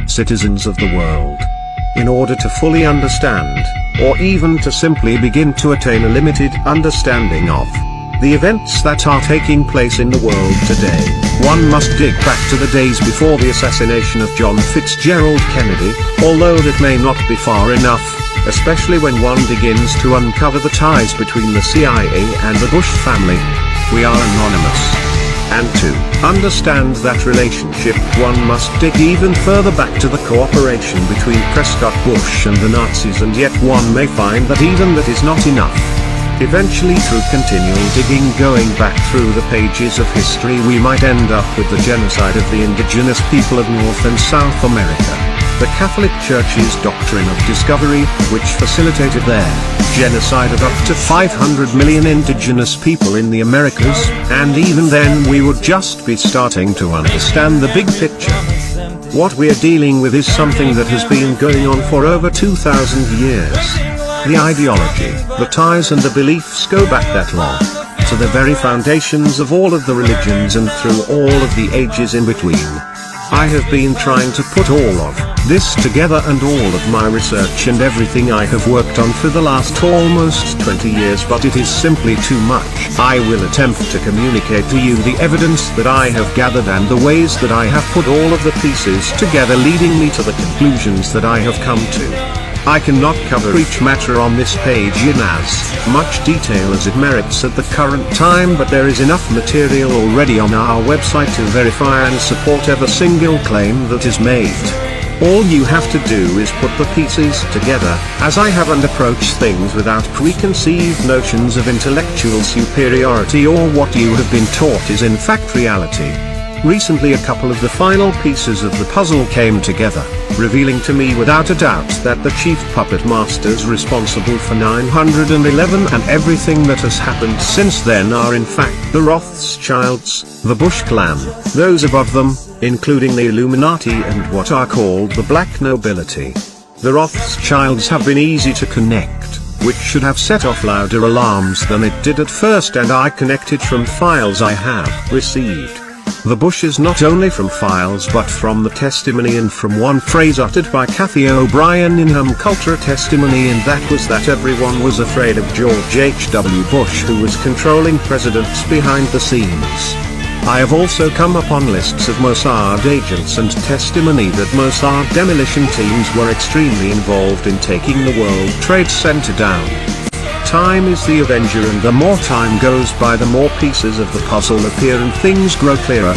citizens of the world. In order to fully understand, or even to simply begin to attain a limited understanding of the events that are taking place in the world today, one must dig back to the days before the assassination of John Fitzgerald Kennedy, although that may not be far enough, especially when one begins to uncover the ties between the CIA and the Bush family. We are anonymous. And to understand that relationship, one must dig even further back to the cooperation between Prescott Bush and the Nazis, and yet one may find that even that is not enough. Eventually, through continual digging going back through the pages of history, we might end up with the genocide of the indigenous people of North and South America. The Catholic Church's doctrine of discovery, which facilitated their genocide of up to 500 million indigenous people in the Americas, and even then we would just be starting to understand the big picture. What we're dealing with is something that has been going on for over 2,000 years. The ideology, the ties and the beliefs go back that long, to the very foundations of all of the religions and through all of the ages in between. I have been trying to put all of this together, and all of my research and everything I have worked on for the last almost 20 years, but it is simply too much. I will attempt to communicate to you the evidence that I have gathered and the ways that I have put all of the pieces together, leading me to the conclusions that I have come to. I cannot cover each matter on this page in as much detail as it merits at the current time, but there is enough material already on our website to verify and support every single claim that is made. All you have to do is put the pieces together, as I have, and approach things without preconceived notions of intellectual superiority or what you have been taught is in fact reality. Recently a couple of the final pieces of the puzzle came together, revealing to me without a doubt that the chief puppet masters responsible for 9/11 and everything that has happened since then are in fact the Rothschilds, the Bush clan, those above them, including the Illuminati and what are called the black nobility. The Rothschilds have been easy to connect, which should have set off louder alarms than it did at first, and I connected from files I have received. The Bushes not only from files but from the testimony and from one phrase uttered by Kathy O'Brien in her Culture testimony, and that was that everyone was afraid of George H.W. Bush, who was controlling presidents behind the scenes. I have also come upon lists of Mossad agents and testimony that Mossad demolition teams were extremely involved in taking the World Trade Center down. Time is the avenger, and the more time goes by the more pieces of the puzzle appear and things grow clearer.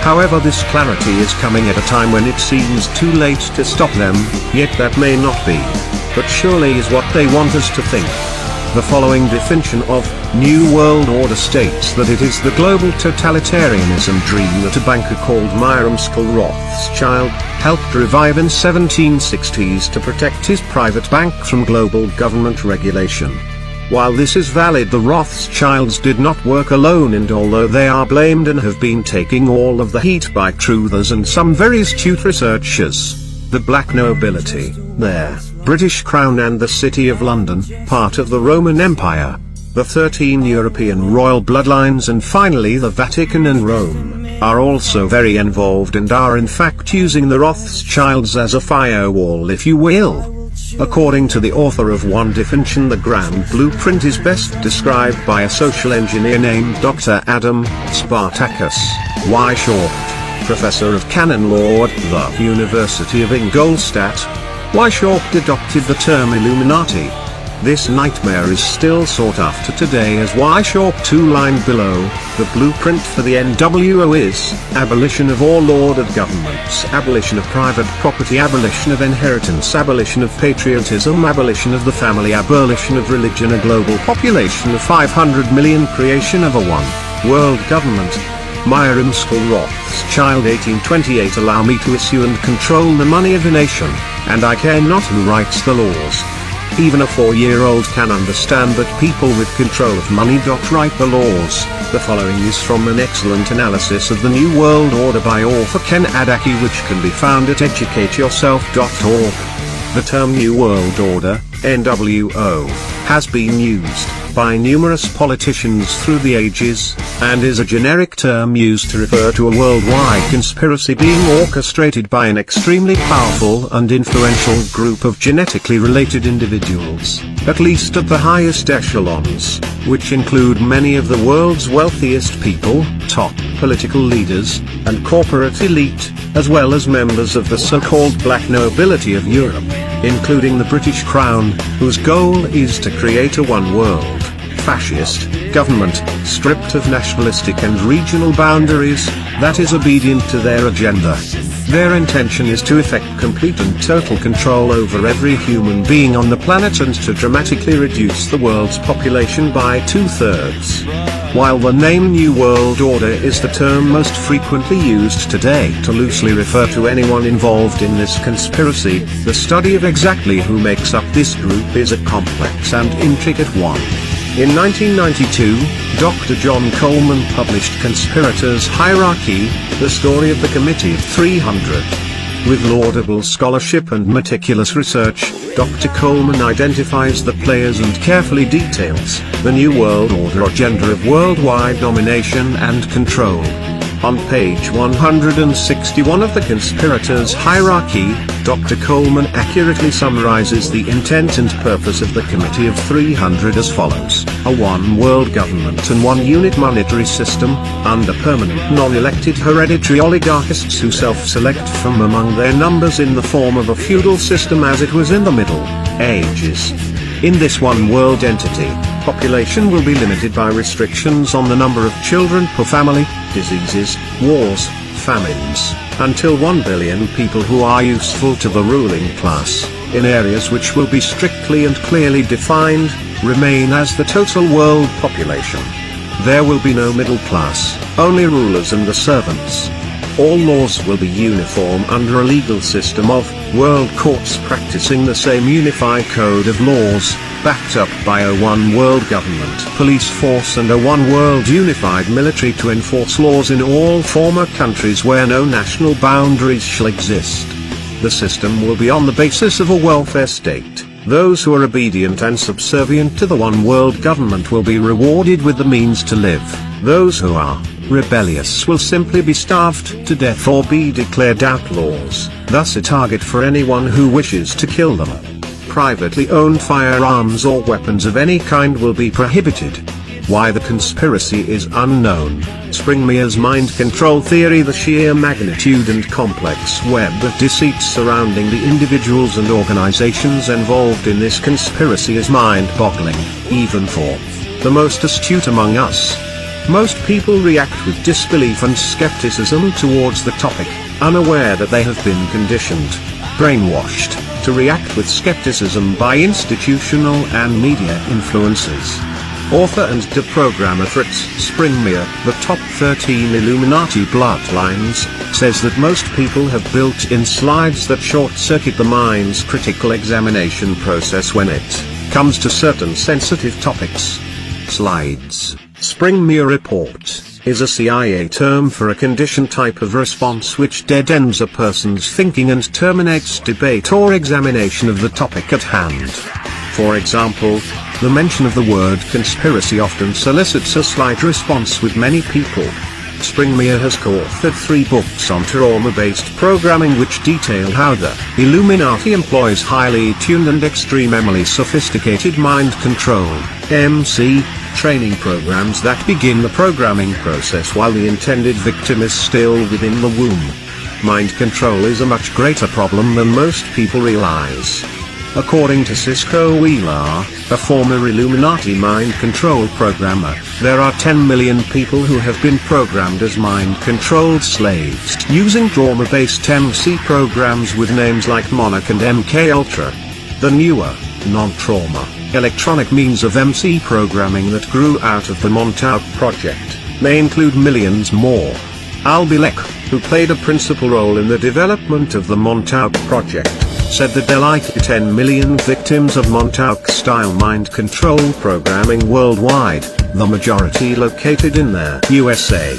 However, this clarity is coming at a time when it seems too late to stop them, yet that may not be. But surely is what they want us to think. The following definition of New World Order states that it is the global totalitarianism dream that a banker called Myron Skull Rothschild helped revive in 1760s to protect his private bank from global government regulation. While this is valid, the Rothschilds did not work alone, and although they are blamed and have been taking all of the heat by truthers and some very astute researchers, the black nobility, their British Crown and the City of London, part of the Roman Empire, the 13 European royal bloodlines, and finally the Vatican and Rome, are also very involved and are in fact using the Rothschilds as a firewall, if you will. According to the author of one definition, the grand blueprint is best described by a social engineer named Dr. Adam Spartacus Weishaupt, professor of canon law at the University of Ingolstadt. Weishaupt adopted the term Illuminati. This nightmare is still sought after today, as Weishaupt two-lined below. The blueprint for the NWO is abolition of all ordered governments, abolition of private property, abolition of inheritance, abolition of patriotism, abolition of the family, abolition of religion, a global population of 500 million, creation of a one-world government. Myron Skull Rothschild 1828. Allow me to issue and control the money of a nation, and I care not who writes the laws. Even a 4-year-old can understand that people with control of money write the laws. The following is from an excellent analysis of the New World Order by author Ken Adaki, which can be found at educateyourself.org. The term New World Order, NWO, has been used by numerous politicians through the ages, and is a generic term used to refer to a worldwide conspiracy being orchestrated by an extremely powerful and influential group of genetically related individuals, at least at the highest echelons, which include many of the world's wealthiest people, top political leaders, and corporate elite, as well as members of the so-called black nobility of Europe, including the British Crown, whose goal is to create a one-world, fascist, government, stripped of nationalistic and regional boundaries, that is obedient to their agenda. Their intention is to effect complete and total control over every human being on the planet and to dramatically reduce the world's population by 2/3. While the name New World Order is the term most frequently used today to loosely refer to anyone involved in this conspiracy, the study of exactly who makes up this group is a complex and intricate one. In 1992, Dr. John Coleman published Conspirators' Hierarchy, the story of the Committee of 300. With laudable scholarship and meticulous research, Dr. Coleman identifies the players and carefully details the New World Order agenda of worldwide domination and control. On page 161 of the Conspirators' Hierarchy, Dr. Coleman accurately summarizes the intent and purpose of the Committee of 300 as follows: a one-world government and one-unit monetary system, under permanent non-elected hereditary oligarchists who self-select from among their numbers in the form of a feudal system as it was in the Middle Ages. In this one-world entity, population will be limited by restrictions on the number of children per family, diseases, wars, famines, until 1 billion people who are useful to the ruling class, in areas which will be strictly and clearly defined, remain as the total world population. There will be no middle class, only rulers and the servants. All laws will be uniform under a legal system of world courts practicing the same unified code of laws, backed up by a one-world government police force and a one-world unified military to enforce laws in all former countries where no national boundaries shall exist. The system will be on the basis of a welfare state. Those who are obedient and subservient to the one-world government will be rewarded with the means to live. Those who are rebellious will simply be starved to death or be declared outlaws, thus a target for anyone who wishes to kill them. Privately owned firearms or weapons of any kind will be prohibited. Why the conspiracy is unknown. Springmere's mind control theory. The sheer magnitude and complex web of deceit surrounding the individuals and organizations involved in this conspiracy is mind-boggling, even for the most astute among us. Most people react with disbelief and skepticism towards the topic, unaware that they have been conditioned, brainwashed, to react with skepticism by institutional and media influences. Author and deprogrammer Fritz Springmere, The Top 13 Illuminati Bloodlines, says that most people have built-in slides that short-circuit the mind's critical examination process when it comes to certain sensitive topics. Slides, Springmere report, is a CIA term for a conditioned type of response which dead-ends a person's thinking and terminates debate or examination of the topic at hand. For example, the mention of the word conspiracy often solicits a slight response with many people. Springmere has co-authored 3 books on trauma-based programming which detail how the Illuminati employs highly tuned and extremely sophisticated mind control, MC, training programs that begin the programming process while the intended victim is still within the womb. Mind control is a much greater problem than most people realize. According to Cisco Wheeler, a former Illuminati mind control programmer, there are 10 million people who have been programmed as mind-controlled slaves using trauma-based MC programs with names like Monarch and MK Ultra. The newer, non-trauma, electronic means of MC programming that grew out of the Montauk Project may include millions more. Al Bielek, who played a principal role in the development of the Montauk Project, said that there are like 10 million victims of Montauk-style mind control programming worldwide, the majority located in the USA.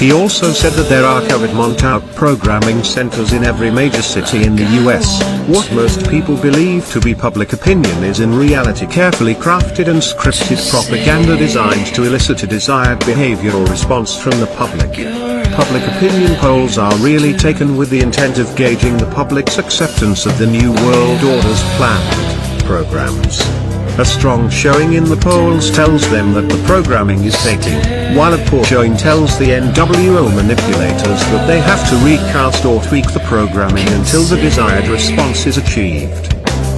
He also said that there are covered Montauk programming centers in every major city in the US. What most people believe to be public opinion is in reality carefully crafted and scripted propaganda designed to elicit a desired behavior or response from the public. Public opinion polls are really taken with the intent of gauging the public's acceptance of the New World Order's planned programs. A strong showing in the polls tells them that the programming is taking, while a poor showing tells the NWO manipulators that they have to recast or tweak the programming until the desired response is achieved.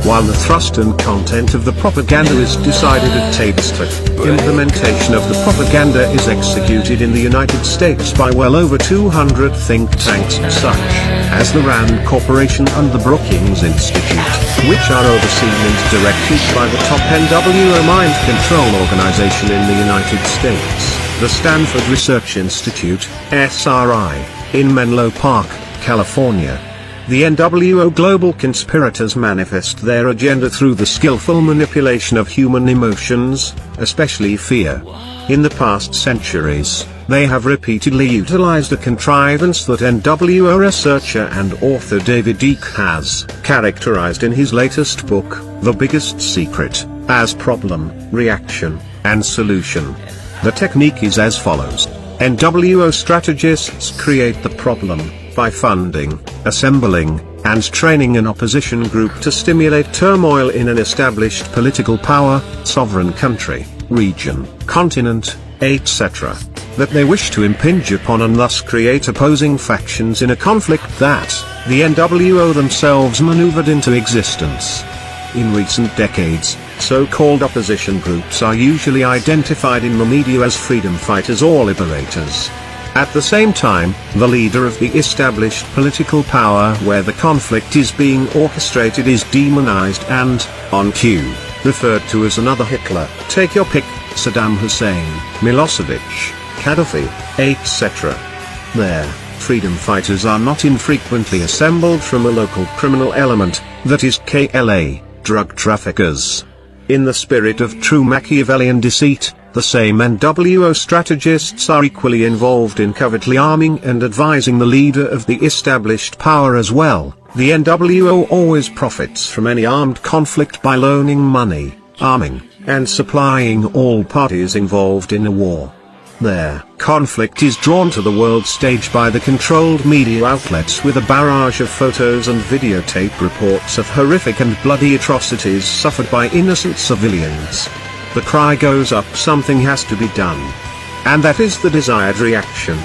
While the thrust and content of the propaganda is decided at Tavistock, implementation of the propaganda is executed in the United States by well over 200 think tanks such as the RAND Corporation and the Brookings Institute, which are overseen and directed by the top NWO mind control organization in the United States, the Stanford Research Institute, SRI, in Menlo Park, California. The NWO global conspirators manifest their agenda through the skillful manipulation of human emotions, especially fear. In the past centuries, they have repeatedly utilized a contrivance that NWO researcher and author David Icke has characterized in his latest book, The Biggest Secret, as problem, reaction, and solution. The technique is as follows. NWO strategists create the problem by funding, assembling, and training an opposition group to stimulate turmoil in an established political power, sovereign country, region, continent, etc. that they wish to impinge upon, and thus create opposing factions in a conflict that the NWO themselves maneuvered into existence. In recent decades, so-called opposition groups are usually identified in the media as freedom fighters or liberators. At the same time, the leader of the established political power where the conflict is being orchestrated is demonized and, on cue, referred to as another Hitler. Take your pick: Saddam Hussein, Milosevic, Gaddafi, etc. Their freedom fighters are not infrequently assembled from a local criminal element, that is KLA, drug traffickers. In the spirit of true Machiavellian deceit, the same NWO strategists are equally involved in covertly arming and advising the leader of the established power as well. The NWO always profits from any armed conflict by loaning money, arming, and supplying all parties involved in a war. Their conflict is drawn to the world stage by the controlled media outlets with a barrage of photos and videotape reports of horrific and bloody atrocities suffered by innocent civilians. The cry goes up, something has to be done. And that is the desired reaction.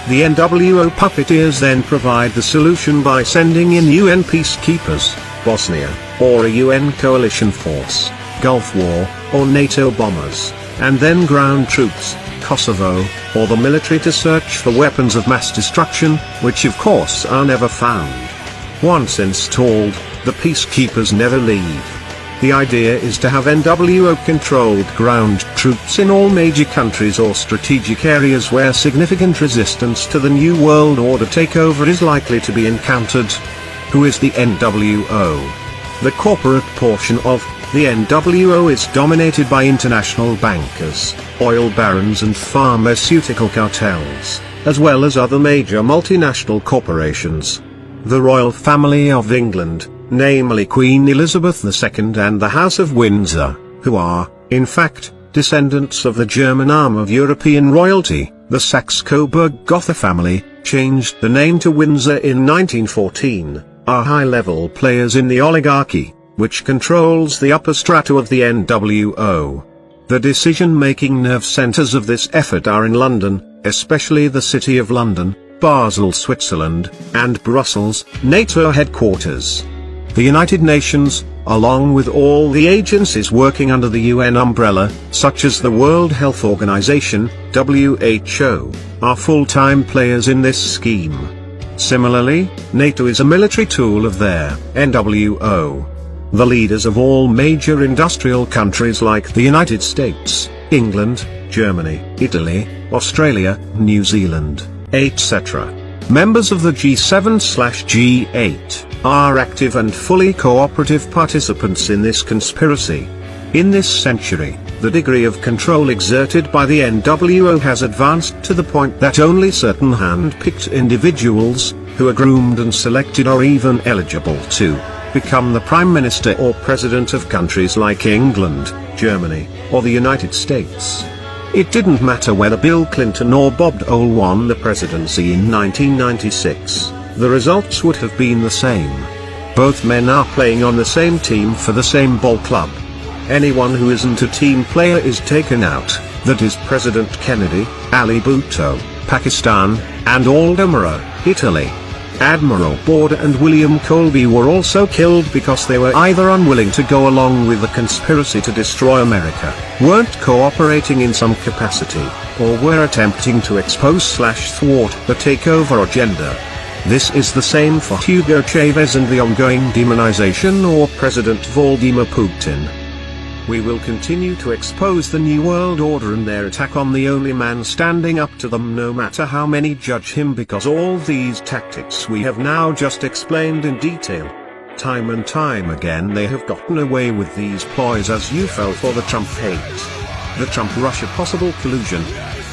The NWO puppeteers then provide the solution by sending in UN peacekeepers, Bosnia, or a UN coalition force, Gulf War, or NATO bombers, and then ground troops, Kosovo, or the military to search for weapons of mass destruction, which of course are never found. Once installed, the peacekeepers never leave. The idea is to have NWO-controlled ground troops in all major countries or strategic areas where significant resistance to the New World Order takeover is likely to be encountered. Who is the NWO? The corporate portion of the NWO is dominated by international bankers, oil barons and pharmaceutical cartels, as well as other major multinational corporations. The royal family of England, namely Queen Elizabeth II and the House of Windsor, who are, in fact, descendants of the German arm of European royalty, the Saxe-Coburg-Gotha family, changed the name to Windsor in 1914, are high-level players in the oligarchy, which controls the upper strata of the NWO. The decision-making nerve centers of this effort are in London, especially the City of London, Basel, Switzerland, and Brussels, NATO headquarters. The United Nations, along with all the agencies working under the UN umbrella, such as the World Health Organization, WHO, are full-time players in this scheme. Similarly, NATO is a military tool of their NWO. The leaders of all major industrial countries like the United States, England, Germany, Italy, Australia, New Zealand, etc. Members of the G7/G8 are active and fully cooperative participants in this conspiracy. In this century, The degree of control exerted by the NWO has advanced to the point that only certain hand-picked individuals, who are groomed and selected, are even eligible to become the Prime Minister or President of countries like England, Germany, or the United States. It didn't matter whether Bill Clinton or Bob Dole won the presidency in 1996, the results would have been the same. Both men are playing on the same team for the same ball club. Anyone who isn't a team player is taken out, that is President Kennedy, Ali Bhutto, Pakistan, and Aldo Moro, Italy. Admiral Borde and William Colby were also killed because they were either unwilling to go along with the conspiracy to destroy America, weren't cooperating in some capacity, or were attempting to expose/thwart the takeover agenda. This is the same for Hugo Chavez and the ongoing demonization or President Vladimir Putin. We will continue to expose the New World Order and their attack on the only man standing up to them, no matter how many judge him, because all these tactics we have now just explained in detail. Time and time again they have gotten away with these ploys, as you fell for the Trump hate, the Trump-Russia possible collusion,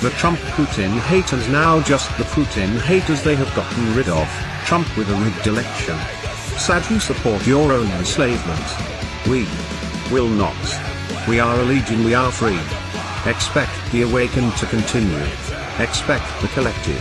the Trump-Putin hate, and now just the Putin hate as they have gotten rid of Trump with a rigged election. Sad you support your own enslavement. We will not. We are a legion, we are free. Expect the awakened to continue. Expect the collective.